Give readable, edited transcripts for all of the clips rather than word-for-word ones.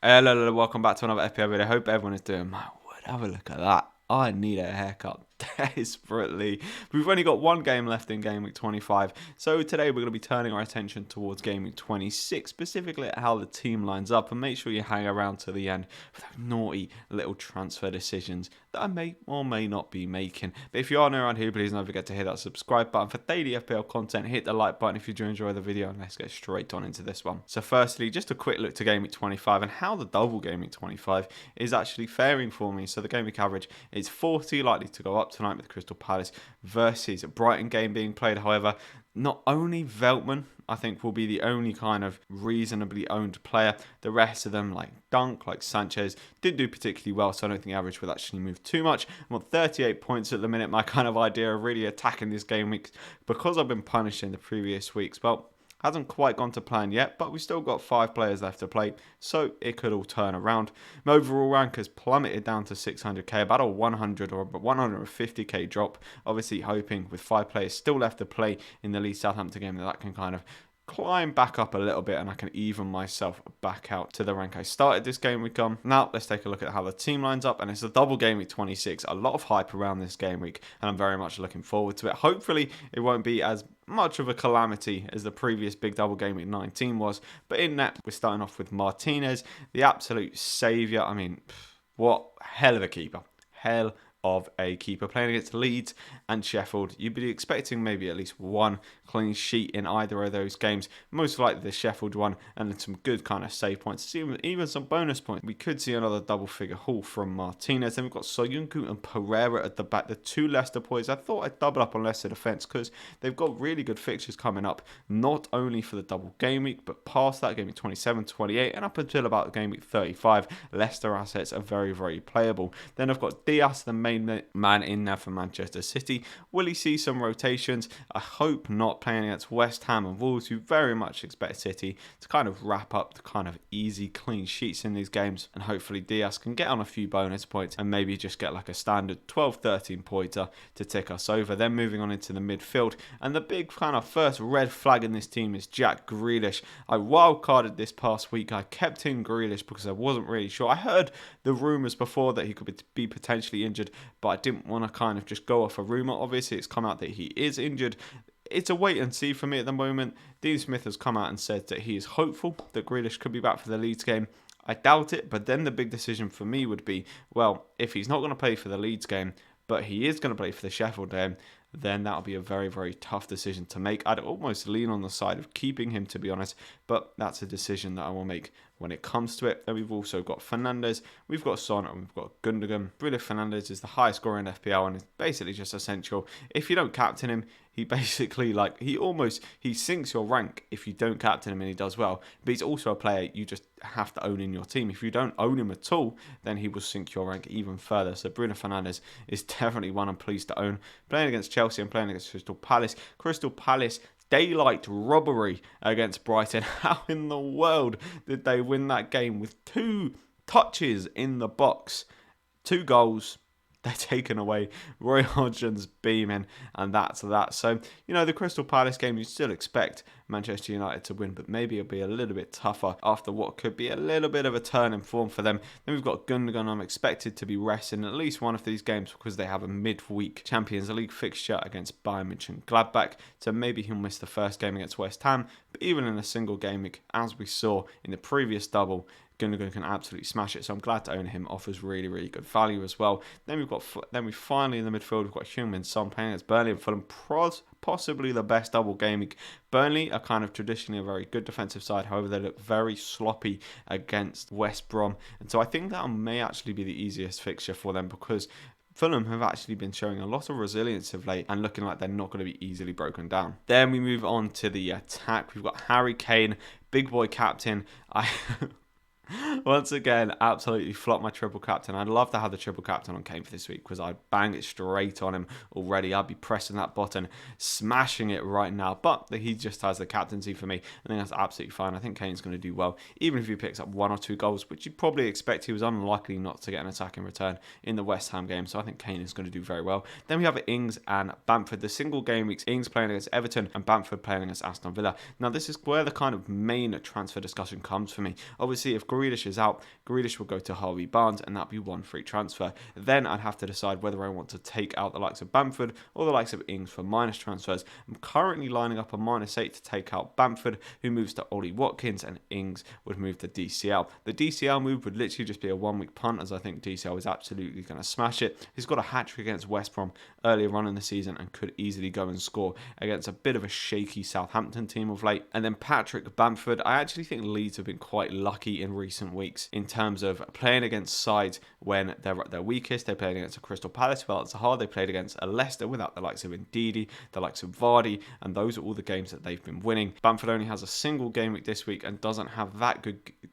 Hello, welcome back to another FPL video. Hope everyone is doing my word. Have a look at that. I need a haircut desperately. We've only got one game left in Game Week 25, so today we're going to be turning our attention towards Game Week 26, specifically at how the team lines up, and make sure you hang around to the end for those naughty little transfer decisions that I may or may not be making. But if you are new around here, please don't forget to hit that subscribe button for daily FPL content. Hit the like button if you do enjoy the video, and let's get straight on into this one. So firstly, just a quick look to Game Week 25 and how the double Game Week 25 is actually faring for me. So the Game Week average is 40, likely to go up tonight with Crystal Palace versus Brighton game being played. However, not only Veltman, I think, will be the only kind of reasonably owned player. The rest of them, like Dunk, like Sanchez, didn't do particularly well, so I don't think the average will actually move too much. I'm on 38 points at the minute. My kind of idea of really attacking this game week, because I've been punished in the previous weeks, well, hasn't quite gone to plan yet, but we've still got 5 players left to play, so it could all turn around. My overall rank has plummeted down to 600k, about a 100 or 150k drop. Obviously hoping with 5 players still left to play in the Leeds Southampton game that can kind of climb back up a little bit and I can even myself back out to the rank I started this game week on. Now let's take a look at how the team lines up, and it's a double game week 26. A lot of hype around this game week and I'm very much looking forward to it. Hopefully it won't be as much of a calamity as the previous big double game week 19 was, but in that we're starting off with Martinez, the absolute saviour. I mean, what hell of a keeper. Hell of a keeper playing against Leeds and Sheffield. You'd be expecting maybe at least one clean sheet in either of those games, most likely the Sheffield one, and then some good kind of save points, even some bonus points. We could see another double figure haul from Martinez. Then we've got Soyuncu and Pereira at the back, the two Leicester boys. I thought I'd double up on Leicester defence because they've got really good fixtures coming up, not only for the double game week, but past that, game week 27, 28, and up until about game week 35, Leicester assets are very, very playable. Then I've got Diaz, the main man in there for Manchester City. Will he see some rotations? I hope not, playing against West Ham and Wolves, who very much expect City to kind of wrap up the kind of easy clean sheets in these games, and hopefully Diaz can get on a few bonus points and maybe just get like a standard 12-13 pointer to tick us over. Then moving on into the midfield, and the big kind of first red flag in this team is Jack Grealish. I wildcarded this past week. I kept in Grealish because I wasn't really sure. I heard the rumours before that he could be potentially injured, but I didn't want to kind of just go off a rumour. Obviously, it's come out that he is injured. It's a wait and see for me at the moment. Dean Smith has come out and said that he is hopeful that Grealish could be back for the Leeds game. I doubt it, but then the big decision for me would be, well, if he's not going to play for the Leeds game, but he is going to play for the Sheffield game, then that'll be a very, very tough decision to make. I'd almost lean on the side of keeping him, to be honest, but that's a decision that I will make when it comes to it. Then we've also got Fernandes, we've got Son, and we've got Gundogan. Bruno Fernandes is the highest scorer in FPL and is basically just essential. If you don't captain him, he basically, he sinks your rank if you don't captain him and he does well. But he's also a player you just have to own in your team. If you don't own him at all, then he will sink your rank even further. So Bruno Fernandes is definitely one I'm pleased to own. Playing against Chelsea and playing against Crystal Palace. Crystal Palace, daylight robbery against Brighton. How in the world did they win that game with 2 touches in the box? 2 goals. They're taken away. Roy Hodgson's beaming, and that's that. So, the Crystal Palace game, you still expect Manchester United to win, but maybe it'll be a little bit tougher after what could be a little bit of a turn in form for them. Then we've got Gundogan. I'm expected to be resting at least one of these games because they have a midweek Champions League fixture against Bayern Munich and Gladbach, so maybe he'll miss the first game against West Ham, but even in a single game week, as we saw in the previous double, Gundogan can absolutely smash it, so I'm glad to own him. Offers really, really good value as well. Then we finally in the midfield, we've got Heung-min Son playing against Burnley and Fulham. Possibly the best double game week. Burnley are kind of traditionally a very good defensive side, however they look very sloppy against West Brom, and so I think that may actually be the easiest fixture for them because Fulham have actually been showing a lot of resilience of late and looking like they're not going to be easily broken down. Then we move on to the attack. We've got Harry Kane, big boy captain. Once again, absolutely flopped my triple captain. I'd love to have the triple captain on Kane for this week because I'd bang it straight on him already. I'd be pressing that button, smashing it right now. But he just has the captaincy for me. I think that's absolutely fine. I think Kane's going to do well, even if he picks up 1 or 2 goals, which you'd probably expect. He was unlikely not to get an attacking return in the West Ham game, so I think Kane is going to do very well. Then we have Ings and Bamford, the single game weeks. Ings playing against Everton and Bamford playing against Aston Villa. Now, this is where the kind of main transfer discussion comes for me. Obviously, if Grealish is out, Grealish will go to Harvey Barnes, and that'd be one free transfer. Then I'd have to decide whether I want to take out the likes of Bamford or the likes of Ings for minus transfers. I'm currently lining up a -8 to take out Bamford, who moves to Ollie Watkins, and Ings would move to DCL. The DCL move would literally just be a 1-week punt, as I think DCL is absolutely going to smash it. He's got a hat-trick against West Brom earlier on in the season and could easily go and score against a bit of a shaky Southampton team of late. And then Patrick Bamford, I actually think Leeds have been quite lucky in recent weeks in terms of playing against sides when they're at their weakest. They played against a Crystal Palace without Zaha. They played against a Leicester without the likes of Ndidi, the likes of Vardy, and those are all the games that they've been winning. Bamford only has a single game week this week and doesn't have that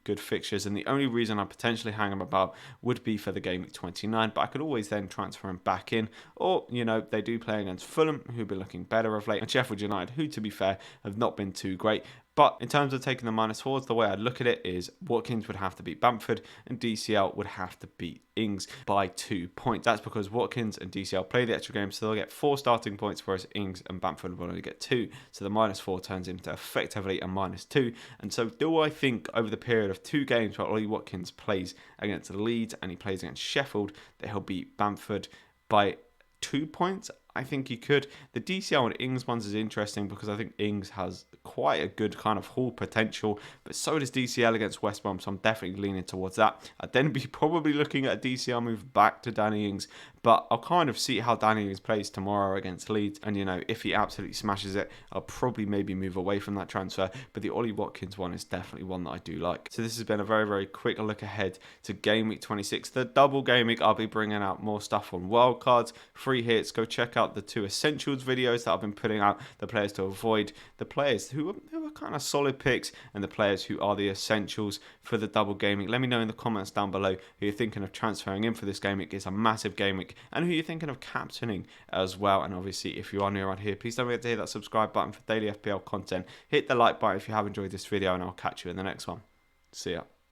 good fixtures, and the only reason I potentially hang him about would be for the game week 29, but I could always then transfer him back in, or they do play against Fulham, who've been looking better of late, and Sheffield United, who to be fair have not been too great. But in terms of taking the -4s, the way I'd look at it is Watkins would have to beat Bamford and DCL would have to beat Ings by 2 points. That's because Watkins and DCL play the extra game, so they'll get 4 starting points, whereas Ings and Bamford will only get 2. So the -4 turns into effectively a -2. And so do I think over the period of 2 games where Ollie Watkins plays against Leeds and he plays against Sheffield that he'll beat Bamford by 2 points? I think he could. The DCL and Ings ones is interesting because I think Ings has quite a good kind of haul potential, but so does DCL against West Brom, so I'm definitely leaning towards that. I'd then be probably looking at a DCL move back to Danny Ings, but I'll kind of see how Danny Ings plays tomorrow against Leeds, and if he absolutely smashes it, I'll probably maybe move away from that transfer, but the Ollie Watkins one is definitely one that I do like. So this has been a very, very quick look ahead to game week 26. The double game week, I'll be bringing out more stuff on wildcards, free hits. Go check out the 2 essentials videos that I've been putting out, the players to avoid, the players who are kind of solid picks, and the players who are the essentials for the double game week. Let me know in the comments down below who you're thinking of transferring in for this game week. It's a massive game week, and who you're thinking of captaining as well. And obviously, if you are new around here, please don't forget to hit that subscribe button for daily FPL content. Hit the like button if you have enjoyed this video, and I'll catch you in the next one. See ya.